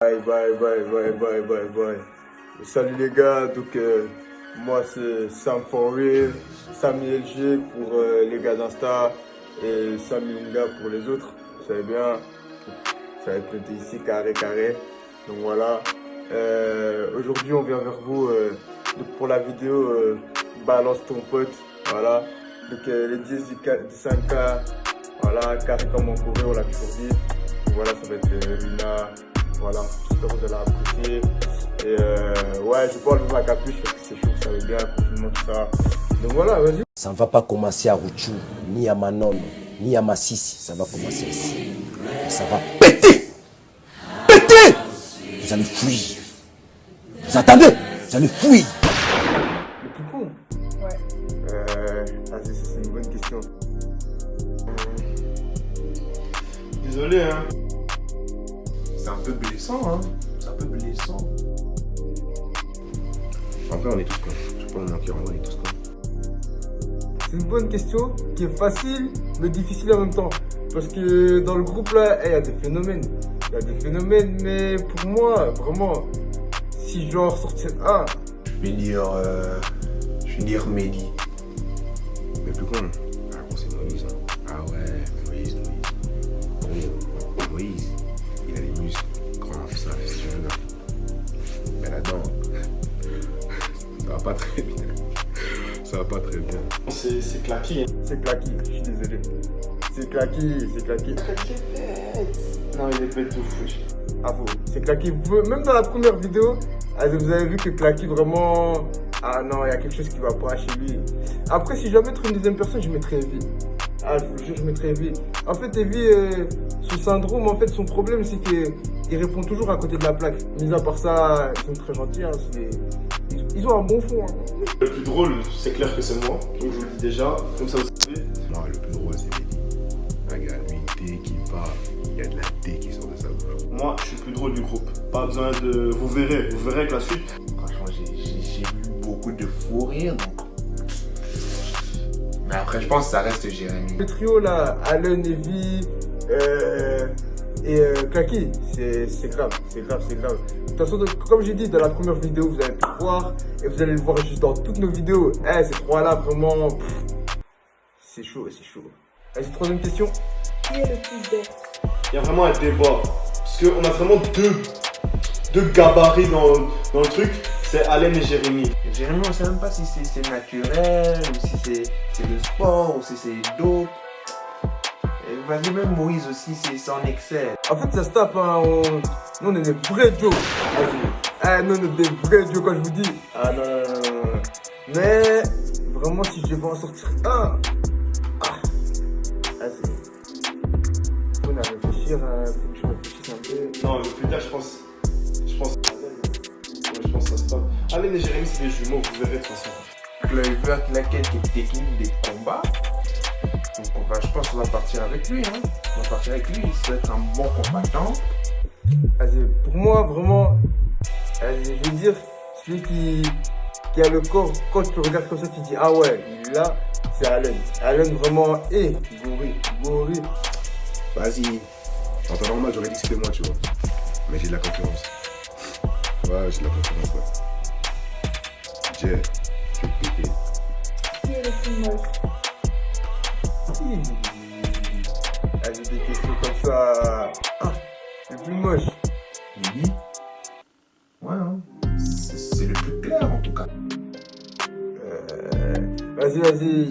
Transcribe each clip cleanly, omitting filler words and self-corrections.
Bye bye bye bye bye bye bye. Salut les gars, donc moi c'est Sam for real, Samy LG pour les gars d'Insta et Samy Linga pour les autres. Vous savez bien, ça va être noté ici carré carré. Donc voilà. Aujourd'hui on vient vers vous donc pour la vidéo balance ton pote. Voilà. Donc les 10 du 5K, voilà, carré comme en Corée, on l'a toujours dit. Donc voilà, ça va être Luna. Voilà, j'espère que vous allez apprécier. Et ouais, je peux enlever ma capuche parce que c'est chaud, ça va bien, confinement, tout ça. Donc voilà, vas-y. Ça ne va pas commencer à Rouchou, ni à Manon, ni à Massissi. Ça va commencer ici. Et ça va péter. Péter. Vous allez fuir. Vous entendez? Vous allez fuir. Le plus con? Ouais. C'est une bonne question. Désolé, hein. C'est un peu blessant, hein. C'est un peu blessant. Après, on est tous cons. Je sais pas, on est tous cons. C'est une bonne question qui est facile mais difficile en même temps. Parce que dans le groupe là, il y a des phénomènes. Il y a des phénomènes, mais pour moi, vraiment, si je dois en ressortir un. Je vais dire Mehdi. Mais plus con. Ah bon, c'est Moïse. Hein. Ah ouais, Moïse. Oh, Moïse, il a des muscles. Grand, ça, si tu veux. Mais là-dedans, ça va pas très bien. Ça va pas très bien. C'est claqué. C'est claqué, je suis désolé. C'est claqué, c'est claqué. Non, il est bête de fou. Ah bon, c'est claqué. Même dans la première vidéo, vous avez vu que claqué vraiment. Ah non, il y a quelque chose qui va pas chez lui. Après, si je dois mettre une deuxième personne, je mettrais Evie. Ah, je vous jure, je mettrais Evie. En fait, Evie, son syndrome, en fait, son problème, c'est qu'il répond toujours à côté de la plaque. Mis à part ça, ils sont très gentils. Hein, ils ont un bon fond. Hein. Le plus drôle, c'est clair que c'est moi. Donc je vous le dis déjà, comme ça vous savez. Moi, le plus drôle, c'est Mehdi. Regarde, lui, dès qu'il parle, il y a de la thé qui sort de sa bouche. Moi, je suis le plus drôle du groupe. Pas besoin de. Vous verrez avec la suite. Franchement, j'ai vu beaucoup de fou rire, donc. Mais après, je pense que ça reste Jérémy. Le trio là, Allen, Evie et Clacky, c'est grave, c'est grave, c'est grave. De toute façon, comme j'ai dit dans la première vidéo, vous allez pu voir et vous allez le voir juste dans toutes nos vidéos. Ces trois là, vraiment, c'est chaud, c'est chaud. Vas-y, troisième question. Qui est le plus bête? Il y a vraiment un débat. Parce qu'on a vraiment deux gabarits dans le truc. C'est Allen et Jérémy. Jérémy, on ne sait même pas si c'est naturel, ou si c'est le sport, ou si c'est d'autres. Vas-y, même Moïse aussi, c'est en excès. En fait, ça se tape, hein. Nous, on est des vrais Joe. Vas-y. Nous, on est des vrais Joe quand je vous dis. Ah non, non, non, non. Mais, vraiment, si je devais en sortir un. Vas-y. Faut réfléchir, faut que je réfléchisse un peu. Non, le plus tard, je pense Allen. Ouais, je pense que ça se tape. Allen et Jérémy, c'est des jumeaux, vous verrez de toute façon. Clover, Claquette est technique des combats. Donc je pense qu'on va partir avec lui. Hein. On va partir avec lui, il doit être un bon combattant. Vas-y, pour moi, vraiment, je veux dire, celui qui a le corps, quand tu regardes comme ça, tu dis, ah ouais, là, c'est Allen. Allen, vraiment, gorille. Vas-y. En temps normal, j'aurais dit que c'était moi, tu vois. Mais j'ai de la concurrence. Ouais, j'ai de la concurrence, ouais. Je vais péter. Qui est le plus moche? Vas-y, des questions comme ça. Le plus moche. Oui. Ouais, hein. C'est le plus clair en tout cas. Vas-y.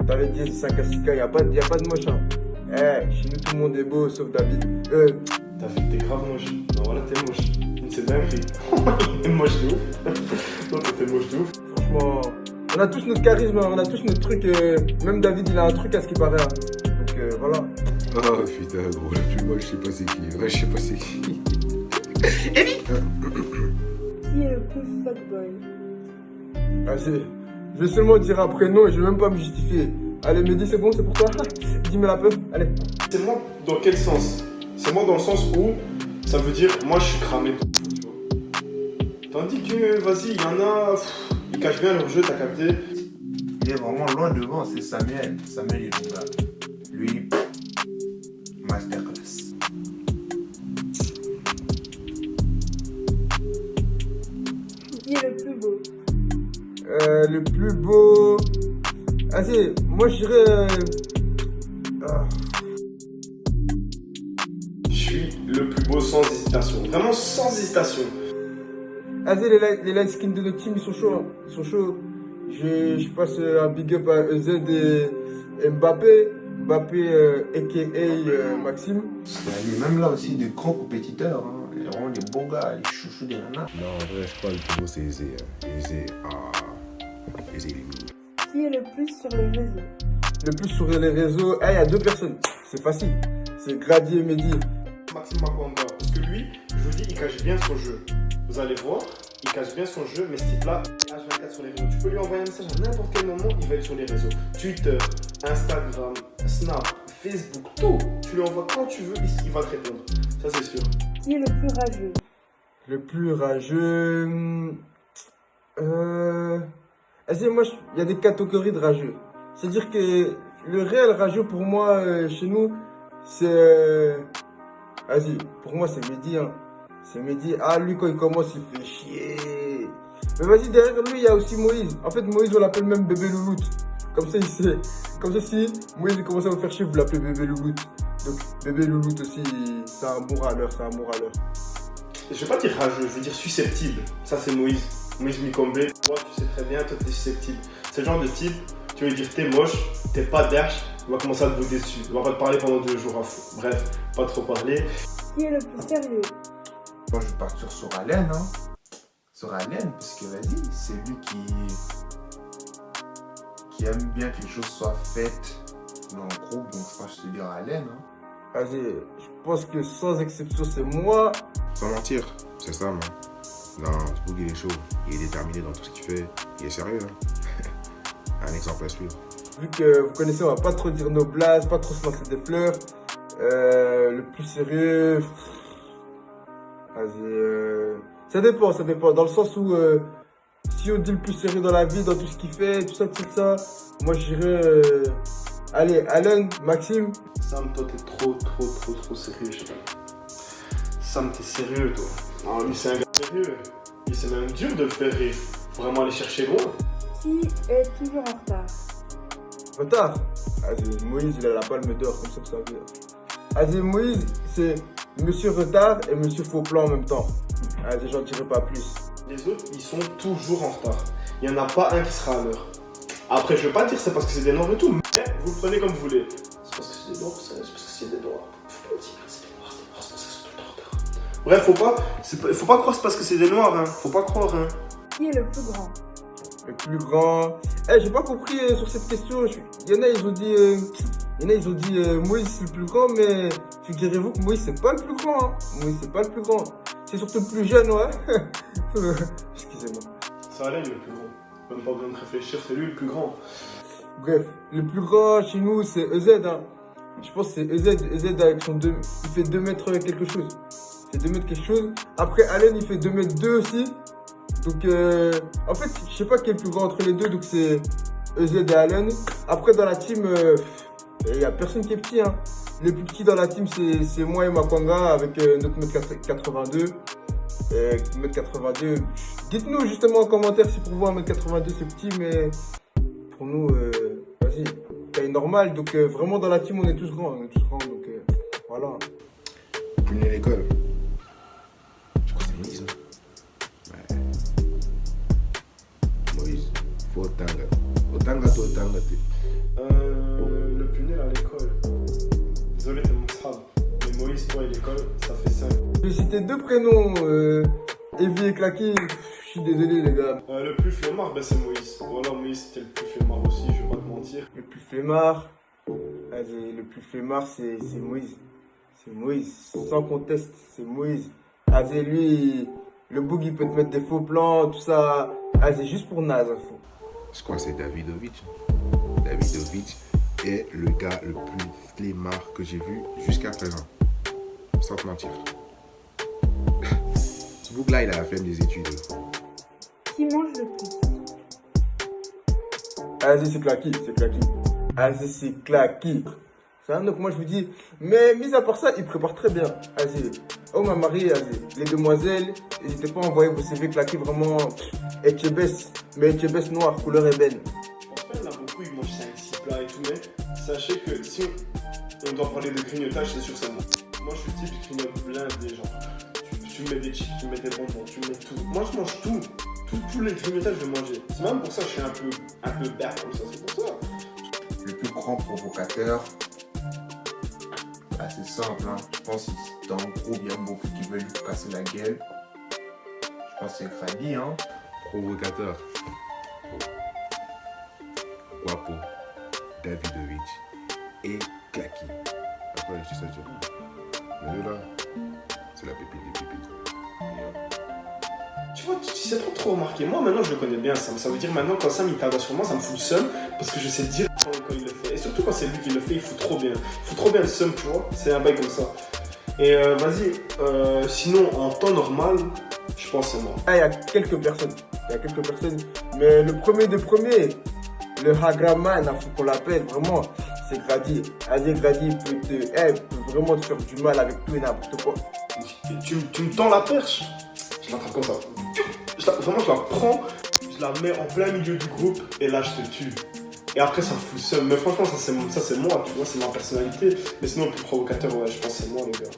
T'avais dit 5 à 6K, y a pas de moche. Hein. Chez nous, tout le monde est beau, sauf David. T'as fait que t'es grave moche. Non, voilà, t'es moche. C'est dingue. T'es moche de ouf. Non, t'es moche de ouf. Franchement, on a tous notre charisme, on a tous notre truc. Même David, il a un truc à ce qui paraît. Hein. Donc voilà. Oh putain, gros, le plus moche, je sais pas c'est qui. Ouais, je sais pas c'est qui. Qui est le plus fuckboy? Vas-y. Je vais seulement dire un prénom et je vais même pas me justifier. Allez, Mehdi, c'est bon, c'est pour toi. Dis-moi la preuve. Allez. C'est moi dans quel sens? C'est moi dans le sens où ça veut dire moi je suis cramé de fou, tu vois. Tandis que vas-y, il y en a, ils cachent bien leur jeu, t'as capté. Il est vraiment loin devant, c'est Samuel. Samuel Ilunga. Lui, masterclass. Qui est le plus beau? Le plus beau... Vas-y, moi je dirais... Je suis le plus beau sans hésitation. Vraiment sans hésitation. Vas-y, les light skins de notre team, ils sont chauds. Hein. Ils sont chauds. Je passe un big up à EZ et Mbappé. Mbappé, a.k.a. Maxime. Il y a même là aussi des grands compétiteurs. Hein. Il y a vraiment des bons gars, les chouchous des nanas. Non, en vrai, je crois que le plus beau, c'est Aisé. Aisé, Aisé, il est mignon. Qui est le plus sur les réseaux? Le plus sur les réseaux, il y a deux personnes. C'est facile. C'est Grady et Mehdi. Maxime Makwamba. Parce que lui, je vous dis, il cache bien son jeu. Vous allez voir, il cache bien son jeu, mais ce type-là, H24 sur les réseaux. Tu peux lui envoyer un message à n'importe quel moment, il va être sur les réseaux. Twitter, Instagram, Snap, Facebook, tout. Tu lui envoies quand tu veux, il va te répondre. Ça, c'est sûr. Qui est le plus rageux? Le plus rageux... Vas-y, moi, il y a des catégories de rageux. C'est-à-dire que le réel rageux, pour moi, chez nous, c'est... Vas-y, pour moi, c'est Mehdi, hein. C'est Mehdi. Ah, lui, quand il commence, il fait chier. Mais vas-y, derrière lui, il y a aussi Moïse. En fait, Moïse, on l'appelle même bébé louloute. Comme ça, il sait. Comme ça, si Moïse commence à vous faire chier, vous l'appelez bébé louloute. Donc, bébé louloute aussi, c'est un bon râleur, c'est un bon râleur. Je vais pas dire rageux, je vais dire susceptible. Ça, c'est Moïse. Moïse Mikombe. Toi, tu sais très bien, toi, t'es susceptible. C'est le genre de type, tu vas lui dire t'es moche, t'es pas d'arche, il va commencer à te bouder dessus. Il va pas te parler pendant 2 jours. Bref, pas trop parler. Qui est le plus sérieux? Moi, je vais partir sur Allen, hein. Sur Allen, parce que vas-y, c'est lui qui aime bien que les choses soient faites dans le groupe, donc je pense que je te dire Allen, hein. Vas-y, je pense que sans exception, c'est moi. Sans mentir, c'est ça, man. Non, c'est pour qu'il est chaud. Il est déterminé dans tout ce qu'il fait. Il est sérieux, hein. Un exemple à suivre. Vu que vous connaissez, on va pas trop dire nos blagues, pas trop se lancer des fleurs. Le plus sérieux... Vas-y, ça dépend. Dans le sens où, si on dit le plus sérieux dans la vie, dans tout ce qu'il fait, tout ça, moi je dirais... allez, Allen, Maxime. Sam, toi, t'es trop sérieux, je sais pas. Sam, t'es sérieux, toi. Non, lui, c'est un gars sérieux. Lui, c'est même dur de le faire rire. Faut vraiment aller chercher loin. Qui est toujours en retard? Retard. Vas-y, Moïse, il a la palme d'or, comme ça, vous savez. Vas-y, Moïse, c'est Monsieur Retard et Monsieur Faux Plan en même temps. Vas-y, j'en dirai pas plus. Les autres, ils sont toujours en retard. Il n'y en a pas un qui sera à l'heure. Après, je veux pas dire c'est parce que c'est des noirs et tout, mais vous le prenez comme vous voulez. C'est parce que c'est des noirs, c'est parce que c'est des noirs. Faut pas dire c'est des noirs, c'est parce que c'est tout le temps en retard. Bref, faut pas croire c'est parce que c'est des noirs, hein. Faut pas croire, hein. Qui est le plus grand? Le plus grand... j'ai pas compris sur cette question. Il y en a, ils ont dit... Moïse c'est le plus grand, mais figurez-vous que Moïse c'est pas le plus grand. Hein. Moïse c'est pas le plus grand. C'est surtout le plus jeune, ouais. Excusez-moi. C'est Alain le plus grand. Même pas besoin de réfléchir, c'est lui le plus grand. Bref, le plus grand chez nous c'est EZ. Hein. Je pense que c'est EZ. EZ avec son 2... Il fait 2 mètres quelque chose. Il fait 2 mètres quelque chose. Après Allen il fait 2 mètres 2 aussi. Donc en fait je sais pas qui est le plus grand entre les deux. Donc c'est EZ et Allen. Après dans la team... il n'y a personne qui est petit, hein. Les plus petits dans la team, c'est moi et Makwanga avec notre 1m82. 1m82. Dites-nous justement en commentaire si pour vous 1m82 c'est petit, mais pour nous, vas-y, taille normale. Donc vraiment dans la team, on est tous grands. Donc voilà. Plus né à l'école. Je crois que c'est Moïse, hein. Ouais. Moïse, faut Otanga. Otanga, toi, Otanga, t'es. Le plus nul à l'école. Désolé, t'es mon sable. Mais Moïse, toi et l'école, ça fait 5. Je vais citer 2 prénoms, Evie et Clacky. Je suis désolé, les gars. Le plus flemmard, ben c'est Moïse. Voilà, Moïse, c'était le plus flemmard aussi, je vais pas te mentir. Le plus flemmard, vas-y, le plus flemmard, c'est Moïse. C'est Moïse, sans conteste, c'est Moïse. Vas-y, lui, le boug, il peut te mettre des faux plans, tout ça. Vas-y, juste pour naze, hein, fou. Je crois que c'est Davidovic. Davidovic est le gars le plus flemmard que j'ai vu jusqu'à présent. Sans te mentir. Ce bouc-là, il a la flemme des études. Qui mange le plus? Vas-y, c'est Clacky, c'est Clacky. Vas-y, c'est Clacky. Donc moi je vous dis, mais mis à part ça, il prépare très bien. Vas-y. Oh ma Marie, les demoiselles, n'hésitez pas à envoyer vos CV claqués vraiment Etchebest, mais Etchebest noir, couleur ébène. En fait, il y en a beaucoup, ils mangent 5-6 plats et tout, mais sachez que si on doit parler de grignotage, c'est sûr c'est moi. Moi, je suis le type qui grignote blindé, genre. Tu me mets des chips, tu me mets des bonbons, tu me mets tout. Moi, je mange tout. Tous les grignotages, je vais manger. C'est même pour ça que je suis un peu bête comme ça, c'est pour ça. Le plus grand provocateur, bah, c'est simple, hein. Je pense que dans le groupe, il y a beaucoup qui veulent lui casser la gueule. Je pense que c'est Grady, hein. Provocateur. Guapo. Davidovich. Et Clacky. Après, je dis ça, mais là, c'est la pépite des pépites. Tu vois, tu sais pas trop remarqué. Moi, maintenant, je le connais bien, Sam. Ça veut dire maintenant, quand Sam il tabasse sur moi, ça me fout le seum. Parce que je sais dire quand il le fait. Et surtout quand c'est lui qui le fait, il fout trop bien. Il fout trop bien le seum, tu vois. C'est un bail comme ça. Et vas-y, sinon, en temps normal, je pense que c'est moi. Ah, il y a quelques personnes. Mais le premier de premier, le Hagraman, il faut qu'on l'appelle, vraiment, c'est Grady. Allez, Grady peut vraiment te faire du mal avec tout et n'importe quoi. Tu me tends la perche, je l'attrape comme ça. Vraiment, je la prends, je la mets en plein milieu du groupe et là, je te tue. Et après, ça me fout seul. Mais franchement, ça c'est moi, tu vois, c'est ma personnalité. Mais sinon, le plus provocateur, ouais, je pense que c'est moi, les gars.